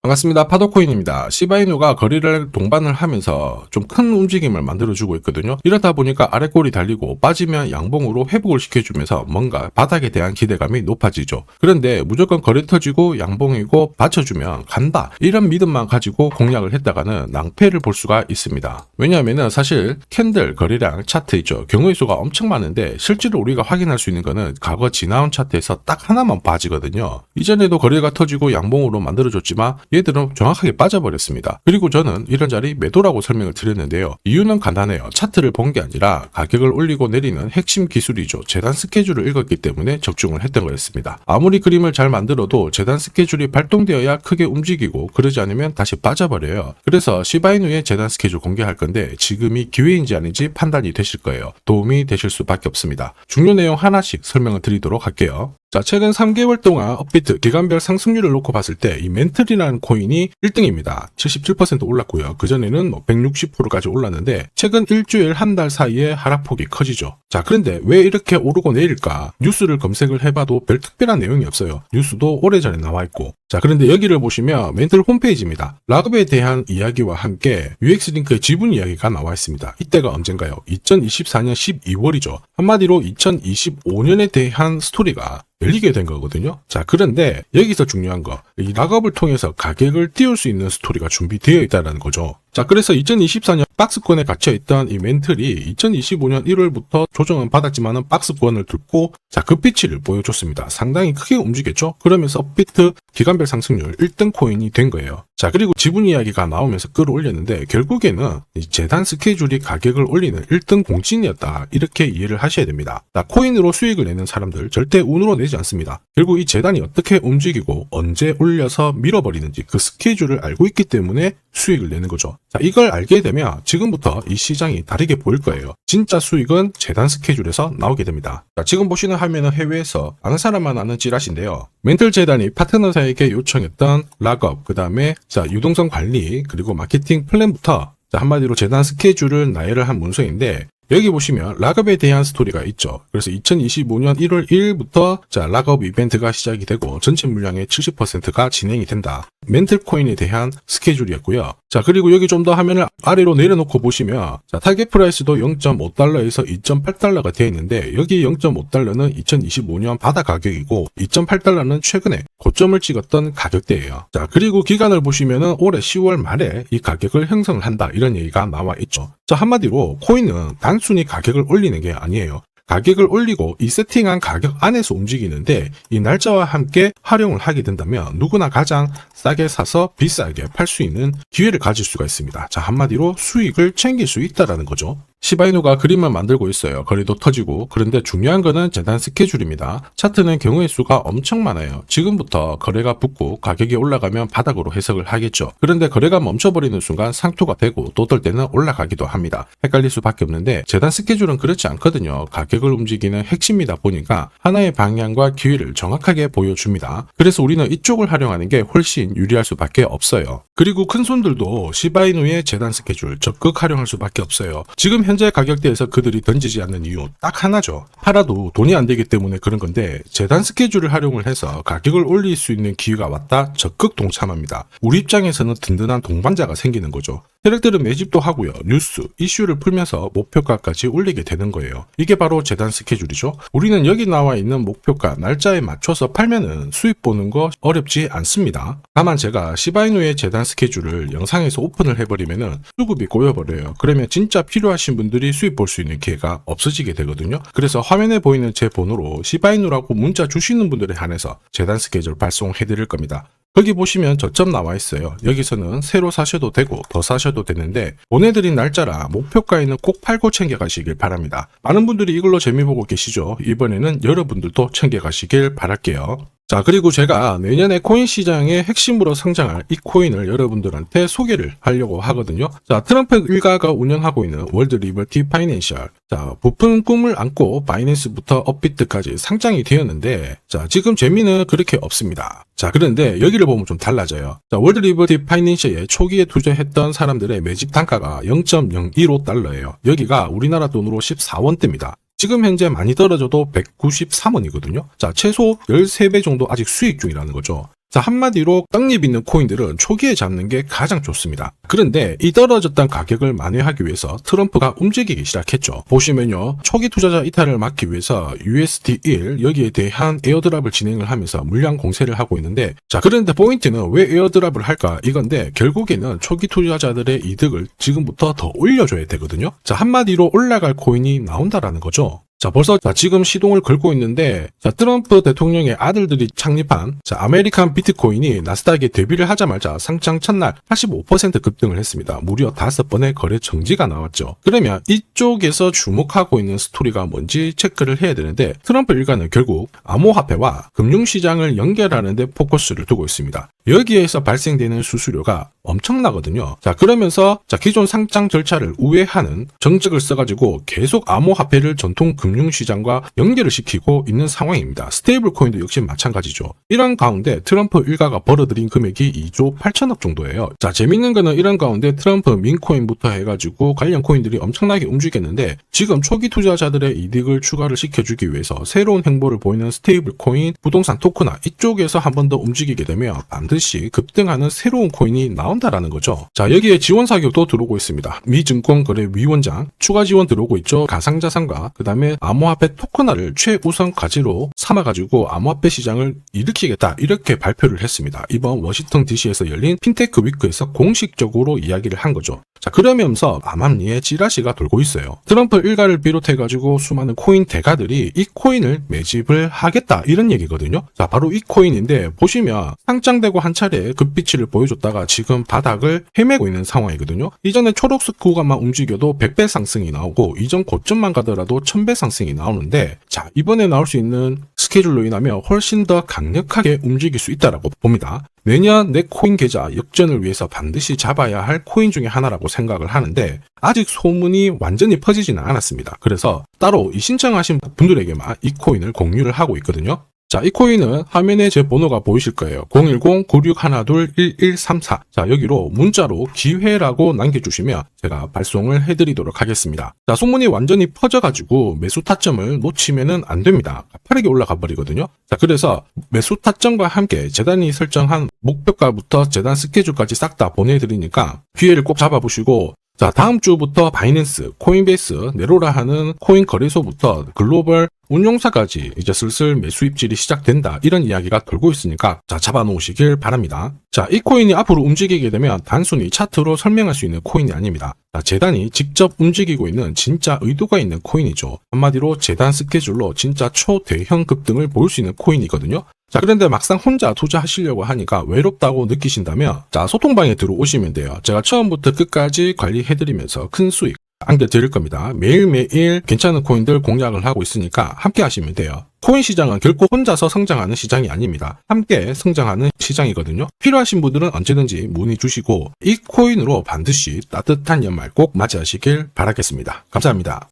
반갑습니다. 파도코인입니다. 시바이누가 거래를 동반을 하면서 좀 큰 움직임을 만들어주고 있거든요. 이러다 보니까 아래 꼬리 달리고 빠지면 양봉으로 회복을 시켜주면서 뭔가 바닥에 대한 기대감이 높아지죠. 그런데 무조건 거래 터지고 양봉이고 받쳐주면 간다, 이런 믿음만 가지고 공략을 했다가는 낭패를 볼 수가 있습니다. 왜냐하면 사실 캔들 거래량 차트 있죠. 경우의 수가 엄청 많은데 실제로 우리가 확인할 수 있는 거는 과거 지나온 차트에서 딱 하나만 빠지거든요. 이전에도 거래가 터지고 양봉으로 만들어줬지만 얘들은 정확하게 빠져버렸습니다. 그리고 저는 이런 자리 매도라고 설명을 드렸는데요. 이유는 간단해요. 차트를 본 게 아니라 가격을 올리고 내리는 핵심 기술이죠. 재단 스케줄을 읽었기 때문에 적중을 했던 거였습니다. 아무리 그림을 잘 만들어도 재단 스케줄이 발동되어야 크게 움직이고 그러지 않으면 다시 빠져버려요. 그래서 시바이누의 재단 스케줄 공개할 건데 지금이 기회인지 아닌지 판단이 되실 거예요. 도움이 되실 수밖에 없습니다. 중요 내용 하나씩 설명을 드리도록 할게요. 자, 최근 3개월 동안 업비트 기간별 상승률을 놓고 봤을 때 이 멘틀이라는 코인이 1등입니다. 77% 올랐고요. 그전에는 160%까지 올랐는데 최근 일주일 한 달 사이에 하락폭이 커지죠. 자, 그런데 왜 이렇게 오르고 내릴까? 뉴스를 검색을 해봐도 별 특별한 내용이 없어요. 뉴스도 오래전에 나와있고. 자, 그런데 여기를 보시면 멘틀 홈페이지입니다. 락업에 대한 이야기와 함께 UX링크의 지분 이야기가 나와 있습니다. 이때가 언젠가요? 2024년 12월이죠. 한마디로 2025년에 대한 스토리가 열리게 된 거거든요. 자, 그런데 여기서 중요한 거, 이 락업을 통해서 가격을 띄울 수 있는 스토리가 준비되어 있다는 거죠. 자, 그래서 2024년 박스권에 갇혀있던 이 멘틀이 2025년 1월부터 조정은 받았지만은 박스권을 뚫고 자, 급비치를 보여줬습니다. 상당히 크게 움직였죠. 그러면서 업비트 기간별 상승률 1등 코인이 된 거예요. 자, 그리고 지분 이야기가 나오면서 끌어올렸는데 결국에는 이 재단 스케줄이 가격을 올리는 1등 공신이었다, 이렇게 이해를 하셔야 됩니다. 자, 코인으로 수익을 내는 사람들 절대 운으로 내지 않습니다. 결국 이 재단이 어떻게 움직이고 언제 올려서 밀어버리는지 그 스케줄을 알고 있기 때문에 수익을 내는 거죠. 자, 이걸 알게 되면 지금부터 이 시장이 다르게 보일 거예요. 진짜 수익은 재단 스케줄에서 나오게 됩니다. 자, 지금 보시는 화면은 해외에서 아는 사람만 아는 찌라시인데요. 멘틀 재단이 파트너사에게 요청했던 락업, 그 다음에 자, 유동성 관리, 그리고 마케팅 플랜부터 자, 한마디로 재단 스케줄을 나열을 한 문서인데 여기 보시면 락업에 대한 스토리가 있죠. 그래서 2025년 1월 1일부터 자, 락업 이벤트가 시작이 되고 전체 물량의 70%가 진행이 된다. 멘틀 코인에 대한 스케줄이었고요. 자, 그리고 여기 좀 더 화면을 아래로 내려놓고 보시면 자, 타겟 프라이스도 0.5달러에서 2.8달러가 되어 있는데 여기 0.5달러는 2025년 바다 가격이고 2.8달러는 최근에 고점을 찍었던 가격대예요. 자, 그리고 기간을 보시면은 올해 10월 말에 이 가격을 형성을 한다, 이런 얘기가 나와 있죠. 자, 한마디로 코인은 단순히 가격을 올리는 게 아니에요. 가격을 올리고 이 세팅한 가격 안에서 움직이는데 이 날짜와 함께 활용을 하게 된다면 누구나 가장 싸게 사서 비싸게 팔 수 있는 기회를 가질 수가 있습니다. 자, 한마디로 수익을 챙길 수 있다라는 거죠. 시바이누가 그림을 만들고 있어요. 거래도 터지고. 그런데 중요한 거는 재단 스케줄입니다. 차트는 경우의 수가 엄청 많아요. 지금부터 거래가 붙고 가격이 올라가면 바닥으로 해석을 하겠죠. 그런데 거래가 멈춰버리는 순간 상투가 되고 또 어떨 때는 올라가기도 합니다. 헷갈릴 수밖에 없는데 재단 스케줄은 그렇지 않거든요. 가격을 움직이는 핵심이다 보니까 하나의 방향과 기회를 정확하게 보여줍니다. 그래서 우리는 이쪽을 활용하는 게 훨씬 유리할 수밖에 없어요. 그리고 큰 손들도 시바이누의 재단 스케줄 적극 활용할 수밖에 없어요. 지금 현재 가격대에서 그들이 던지지 않는 이유 딱 하나죠. 팔아도 돈이 안 되기 때문에 그런 건데 재단 스케줄을 활용을 해서 가격을 올릴 수 있는 기회가 왔다, 적극 동참합니다. 우리 입장에서는 든든한 동반자가 생기는 거죠. 세력들은 매집도 하고요. 뉴스, 이슈를 풀면서 목표가까지 올리게 되는 거예요. 이게 바로 재단 스케줄이죠. 우리는 여기 나와 있는 목표가 날짜에 맞춰서 팔면은 수익 보는 거 어렵지 않습니다. 다만 제가 시바이누의 재단 스케줄을 영상에서 오픈을 해버리면은 수급이 꼬여버려요. 그러면 진짜 필요하신 분들이 수익 볼 수 있는 기회가 없어지게 되거든요. 그래서 화면에 보이는 제 번호로 시바이누라고 문자 주시는 분들에 한해서 재단 스케줄 발송해 드릴 겁니다. 거기 보시면 저점 나와 있어요. 여기서는 새로 사셔도 되고 더 사셔도 되는데 보내드린 날짜라 목표가에는 꼭 팔고 챙겨가시길 바랍니다. 많은 분들이 이걸로 재미보고 계시죠. 이번에는 여러분들도 챙겨가시길 바랄게요. 자, 그리고 제가 내년에 코인 시장의 핵심으로 성장할 이 코인을 여러분들한테 소개를 하려고 하거든요. 자, 트럼프 일가가 운영하고 있는 월드 리버티 파이낸셜. 자, 부푼 꿈을 안고 바이낸스부터 업비트까지 상장이 되었는데 자, 지금 재미는 그렇게 없습니다. 자, 그런데 여기를 보면 좀 달라져요. 자, 월드 리버티 파이낸셜에 초기에 투자했던 사람들의 매집 단가가 0.015달러예요. 여기가 우리나라 돈으로 14원대입니다. 지금 현재 많이 떨어져도 193원이거든요. 자, 최소 13배 정도 아직 수익 중이라는 거죠. 자, 한마디로 떡잎 있는 코인들은 초기에 잡는 게 가장 좋습니다. 그런데 이 떨어졌던 가격을 만회하기 위해서 트럼프가 움직이기 시작했죠. 보시면요, 초기 투자자 이탈을 막기 위해서 USD1 여기에 대한 에어드랍을 진행을 하면서 물량 공세를 하고 있는데, 자, 그런데 포인트는 왜 에어드랍을 할까 이건데, 결국에는 초기 투자자들의 이득을 지금부터 더 올려줘야 되거든요. 자, 한마디로 올라갈 코인이 나온다라는 거죠. 자, 벌써 지금 시동을 걸고 있는데, 자, 트럼프 대통령의 아들들이 창립한 아메리칸 비트코인이 나스닥에 데뷔를 하자마자 상장 첫날 85% 급등을 했습니다. 무려 5번의 거래 정지가 나왔죠. 그러면 이쪽에서 주목하고 있는 스토리가 뭔지 체크를 해야 되는데, 트럼프 일가는 결국 암호화폐와 금융시장을 연결하는 데 포커스를 두고 있습니다. 여기에서 발생되는 수수료가 엄청나거든요. 자, 그러면서 기존 상장 절차를 우회하는 정책을 써가지고 계속 암호화폐를 전통 금융시장과 연결을 시키고 있는 상황입니다. 스테이블 코인도 역시 마찬가지죠. 이런 가운데 트럼프 일가가 벌어들인 금액이 2조 8천억 정도예요. 자, 재밌는 거는 이런 가운데 트럼프 민코인부터 해가지고 관련 코인들이 엄청나게 움직였는데, 지금 초기 투자자들의 이득을 추가를 시켜주기 위해서 새로운 행보를 보이는 스테이블 코인, 부동산 토크나 이쪽에서 한 번 더 움직이게 되면 반드시 급등하는 새로운 코인이 나온다라는 거죠. 자, 여기에 지원 사격도 들어오고 있습니다. 미 증권거래위원장 추가 지원 들어오고 있죠. 가상자산과 그 다음에 암호화폐 토큰화를 최우선 과제로 삼아가지고 암호화폐 시장을 일으키겠다, 이렇게 발표를 했습니다. 이번 워싱턴 DC에서 열린 핀테크 위크에서 공식적으로 이야기를 한 거죠. 자, 그러면서 암암리에 찌라시가 돌고 있어요. 트럼프 일가를 비롯해가지고 수많은 코인 대가들이 이 코인을 매집을 하겠다, 이런 얘기거든요. 자, 바로 이 코인인데, 보시면 상장되고 한 차례 급비치를 보여줬다가 지금 바닥을 헤매고 있는 상황이거든요. 이전에 초록색 구간만 움직여도 100배 상승이 나오고, 이전 고점만 가더라도 1000배 상승이 나오는데, 자, 이번에 나올 수 있는 스케줄로 인하면 훨씬 더 강력하게 움직일 수 있다라고 봅니다. 내년 내 코인 계좌 역전을 위해서 반드시 잡아야 할 코인 중에 하나라고 생각을 하는데, 아직 소문이 완전히 퍼지지는 않았습니다. 그래서 따로 이 신청하신 분들에게만 이 코인을 공유를 하고 있거든요. 자, 이 코인은 화면에 제 번호가 보이실 거예요. 010-9612-1134. 자, 여기로 문자로 기회라고 남겨주시면 제가 발송을 해드리도록 하겠습니다. 자, 소문이 완전히 퍼져가지고 매수 타점을 놓치면은 안 됩니다. 빠르게 올라가 버리거든요. 자, 그래서 매수 타점과 함께 재단이 설정한 목표가부터 재단 스케줄까지 싹 다 보내드리니까 기회를 꼭 잡아보시고, 자, 다음 주부터 바이낸스, 코인베이스, 네로라 하는 코인 거래소부터 글로벌 운용사까지 이제 슬슬 매수 입질이 시작된다, 이런 이야기가 돌고 있으니까 자, 잡아놓으시길 바랍니다. 자, 이 코인이 앞으로 움직이게 되면 단순히 차트로 설명할 수 있는 코인이 아닙니다. 자, 재단이 직접 움직이고 있는 진짜 의도가 있는 코인이죠. 한마디로 재단 스케줄로 진짜 초대형 급등을 보일 수 있는 코인이거든요. 자, 그런데 막상 혼자 투자하시려고 하니까 외롭다고 느끼신다면, 자, 소통방에 들어오시면 돼요. 제가 처음부터 끝까지 관리해드리면서 큰 수익 안겨드릴 겁니다. 매일매일 괜찮은 코인들 공략을 하고 있으니까 함께 하시면 돼요. 코인 시장은 결코 혼자서 성장하는 시장이 아닙니다. 함께 성장하는 시장이거든요. 필요하신 분들은 언제든지 문의 주시고, 이 코인으로 반드시 따뜻한 연말 꼭 맞이하시길 바라겠습니다. 감사합니다.